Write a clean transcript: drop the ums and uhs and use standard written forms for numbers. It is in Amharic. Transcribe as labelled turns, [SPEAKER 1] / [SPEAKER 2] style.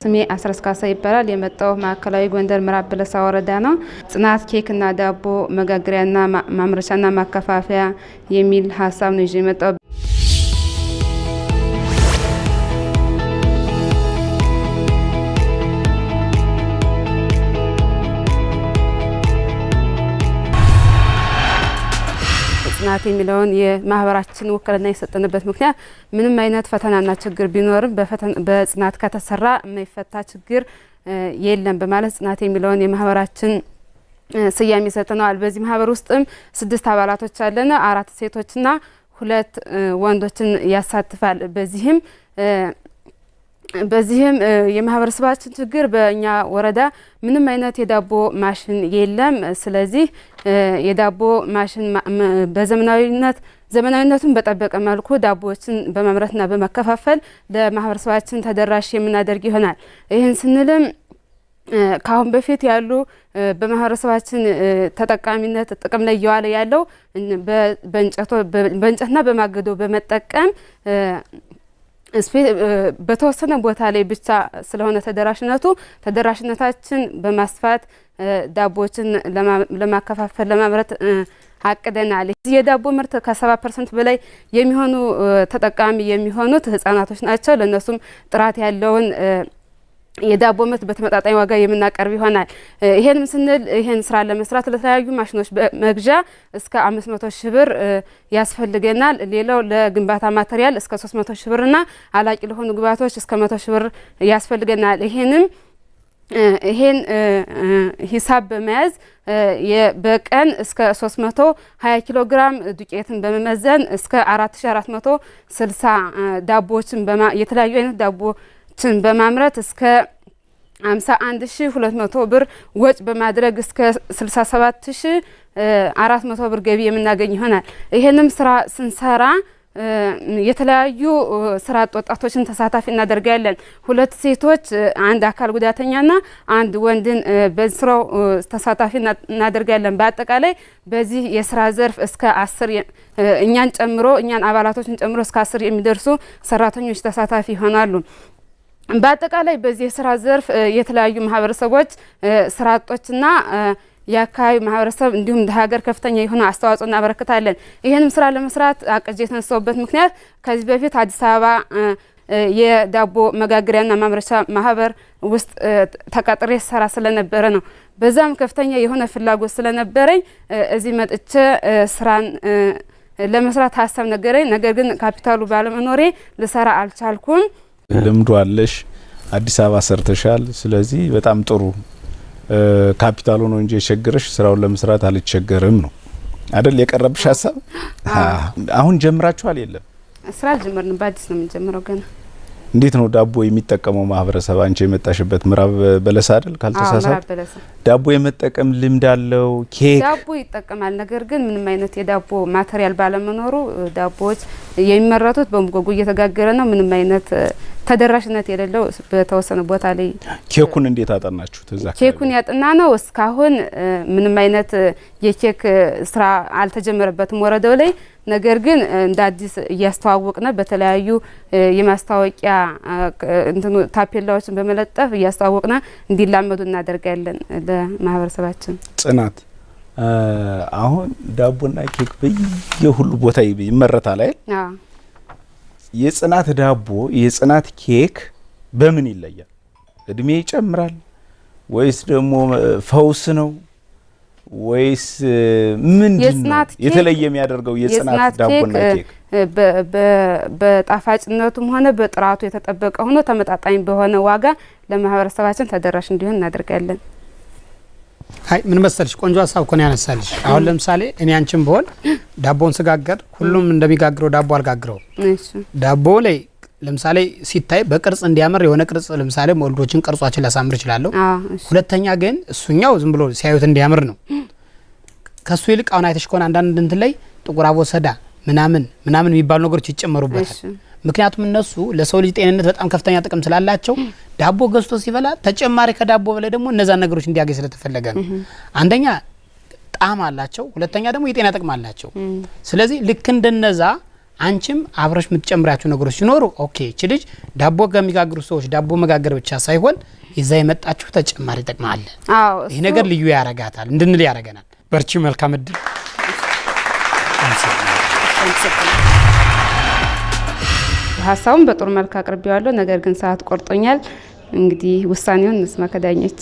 [SPEAKER 1] ስሜ አስረስካሳ ይባላል። የመጣው ማዕከላዊ ጎንደር ምዕራብ በለሳ ወረዳ ነው። ጽናት ኬክና ዳቦ መጋገሪያና ማምረቻና ማከፋፈያ የሚል ሀሳብ ነው ይዤ የመጣው። ጽናት የሚለውን የማህበራችን ውክልና የሰጠንበት ምክንያት ምንም አይነት ፈተናና ችግር ቢኖርም በጽናት ከተሰራ የማይፈታ ችግር የለም በማለት ጽናት የሚለውን የማህበራችን ስያሜ ሰጥተናል። በዚህ ማህበር ውስጥም 6 አባላቶች አለን። 4 ሴቶችና 2 ወንዶችን ያሳትፋል። በዚህም የማህበረሰባችን ችግር በእኛ ወረዳ ምንም አይነት የዳቦ ማሽን የለም። ስለዚህ የዳቦ ማሽን ዘመናዊነቱን በጠበቀ መልኩ ዳቦዎችን በማምረትና በመከፋፈል ለማህበረሰባችን ተደራሽ የምናደርግ ይሆናል። ይህን ስንልም ካሁን በፊት ያሉ በማህበረሰባችን ተጠቃሚነት ጥቅም ላይ እየዋለ ያለው በእንጨትና በማገዶ በመጠቀም በተወሰነ ቦታ ላይ ብቻ ስለሆነ ተደራሽነታችን በማስፋት ዳቦችን ለማከፋፈል ለማምረት አቅደናል። የዳቦ ምርት ከ70% በላይ የሚሆኑ ተጠቃሚ የሚሆኑት ህጻናቶች ናቸው። ለነሱም ጥራት ያለውን የዳቦ ምርት በተመጣጣኝ ዋጋ የምናቀርብ ይሆናል። ይሄንም ስንል ይሄን ስራ ለመስራት ለተለያዩ ማሽኖች መግዣ እስከ 500 ሺህ ብር ያስፈልገናል። ሌላው ለግንባታ ማቴሪያል እስከ 300 ሺህ ብርና አላቂ ለሆኑ ግብአቶች እስከ 100 ሺህ ብር ያስፈልገናል። ይሄን ሂሳብ በመያዝ በቀን እስከ 320 ኪሎ ግራም ዱቄትን በመመዘን እስከ 4460 ዳቦችን የተለያዩ አይነት ዳቦችን በማምረት እስከ 51200 ብር ወጭ በማድረግ እስከ 67400 ብር ገቢ የምናገኝ ይሆናል። ይሄንም ስራ ስንሰራ የተለያዩ ስራ ወጣቶችን ተሳታፊ እናደርጋለን። 2 ሴቶች፣ 1 አካል ጉዳተኛና 1 ወንድን በስራው ተሳታፊ እናደርጋለን። በአጠቃላይ በዚህ የስራ ዘርፍ እስከ 10 እኛን አባላቶችን ጨምሮ እስከ 10 የሚደርሱ ሰራተኞች ተሳታፊ ይሆናሉ። በአጠቃላይ በዚህ የስራ ዘርፍ የተለያዩ ማህበረሰቦች ስራ አጦችና የአካባቢ ማህበረሰብ እንዲሁም ለሀገር ከፍተኛ የሆነ አስተዋጽኦ እናበረክታለን። ይሄንም ስራ ለመስራት አቅጄ የተነሳውበት ምክንያት ከዚህ በፊት አዲስ አበባ የዳቦ መጋገሪያና ማምረቻ ማህበር ውስጥ ተቀጥሬ ሰራ ስለነበረ ነው። በዛም ከፍተኛ የሆነ ፍላጎት ስለነበረኝ እዚህ መጥቼ ስራን ለመስራት ሀሳብ ነገረኝ። ነገር ግን ካፒታሉ ባለመኖሬ ልሰራ አልቻልኩም።
[SPEAKER 2] ልምዱ አለሽ፣ አዲስ አበባ ሰርተሻል። ስለዚህ በጣም ጥሩ ካፒታሉ ነው እንጂ የቸገረሽ ስራውን ለመስራት አልቸገርም ነው አይደል የቀረብሽ ሀሳብ? አሁን ጀምራችኋል? የለም
[SPEAKER 1] ስራ አልጀመርንም፣ በአዲስ ነው የምንጀምረው ገና።
[SPEAKER 2] እንዴት ነው ዳቦ የሚጠቀመው ማህበረሰብ? አንቺ የመጣሽበት ምዕራብ በለሳ አይደል ካልተሳሳት? ዳቦ የመጠቀም ልምድ አለው? ኬክ
[SPEAKER 1] ዳቦ ይጠቀማል። ነገር ግን ምንም አይነት የዳቦ ማቴሪያል ባለመኖሩ ዳቦዎች የሚመረቱት በሙጎጎ እየተጋገረ ነው። ምንም አይነት ተደራሽነት የሌለው በተወሰነ ቦታ ላይ።
[SPEAKER 2] ኬኩን እንዴት አጠናችሁት? እዛ
[SPEAKER 1] ኬኩን ያጠና ነው እስካሁን ምንም አይነት የኬክ ስራ አልተጀመረበትም ወረዳው ላይ። ነገር ግን እንደ አዲስ እያስተዋወቅነ በተለያዩ የማስታወቂያ ታፔላዎችን በመለጠፍ እያስተዋወቅነ እንዲላመዱ እናደርጋለን ለማህበረሰባችን።
[SPEAKER 2] ጽናት አሁን ዳቦና ኬክ በየሁሉ ቦታ ይመረታል አይደል?
[SPEAKER 1] አዎ።
[SPEAKER 2] የጽናት ዳቦ የጽናት ኬክ በምን ይለያል? እድሜ ይጨምራል ወይስ ደግሞ ፈውስ ነው ወይስ ምንድነው የተለየ የሚያደርገው የጽናት ዳቦና ኬክ? በጣፋጭነቱም ሆነ በጥራቱ የተጠበቀ ሆኖ ተመጣጣኝ በሆነ ዋጋ ለማህበረሰባችን ተደራሽ እንዲሆን እናደርጋለን።
[SPEAKER 3] አይ ምን መሰልሽ ቆንጆ ሀሳብ እኮ ነው ያነሳልሽ። አሁን ለምሳሌ እኔ አንቺም በሆን ዳቦን ስጋገር ሁሉም እንደሚጋግረው ዳቦ አልጋግረው።
[SPEAKER 1] እሺ
[SPEAKER 3] ዳቦ ላይ ለምሳሌ ሲታይ በቅርጽ እንዲያምር የሆነ ቅርጽ ለምሳሌ ሞልዶችን ቅርጿችን ላሳምር ይችላል። ሁለተኛ ግን እሱኛው ዝም ብሎ ሲያዩት እንዲያምር ነው። ከሱ ይልቅ አሁን አይተሽ ከሆነ አንዳንድ እንትን ላይ ጥቁር አቦሰዳ ምናምን የሚባሉ ነገሮች ይጨመሩበታል። ምክንያቱም እነሱ ለሰው ልጅ ጤንነት በጣም ከፍተኛ ጥቅም ስላላቸው ዳቦ ገዝቶ ሲበላ ተጨማሪ ከዳቦ በላይ ደግሞ እነዛ ነገሮች እንዲያገኝ ስለተፈለገ ነው። አንደኛ ጣዕም አላቸው፣ ሁለተኛ ደግሞ የጤና ጥቅም አላቸው። ስለዚህ ልክ እንደነዛ አንቺም አብረሽ የምትጨምራቸው ነገሮች ሲኖሩ ኦኬ እቺ ልጅ ዳቦ ከሚጋግሩ ሰዎች ዳቦ መጋገር ብቻ ሳይሆን ይዛ የመጣችሁ ተጨማሪ ጥቅም አለ። ይሄ ነገር ልዩ ያረጋታል እንድንል ያረጋናል። በርቺ፣ መልካም እድል።
[SPEAKER 1] ሀሳቡን በጥሩ መልኩ አቅርቤዋለሁ። ነገር ግን ሰዓት ቆርጦኛል። እንግዲህ ውሳኔውን እንስማ ከዳኞች።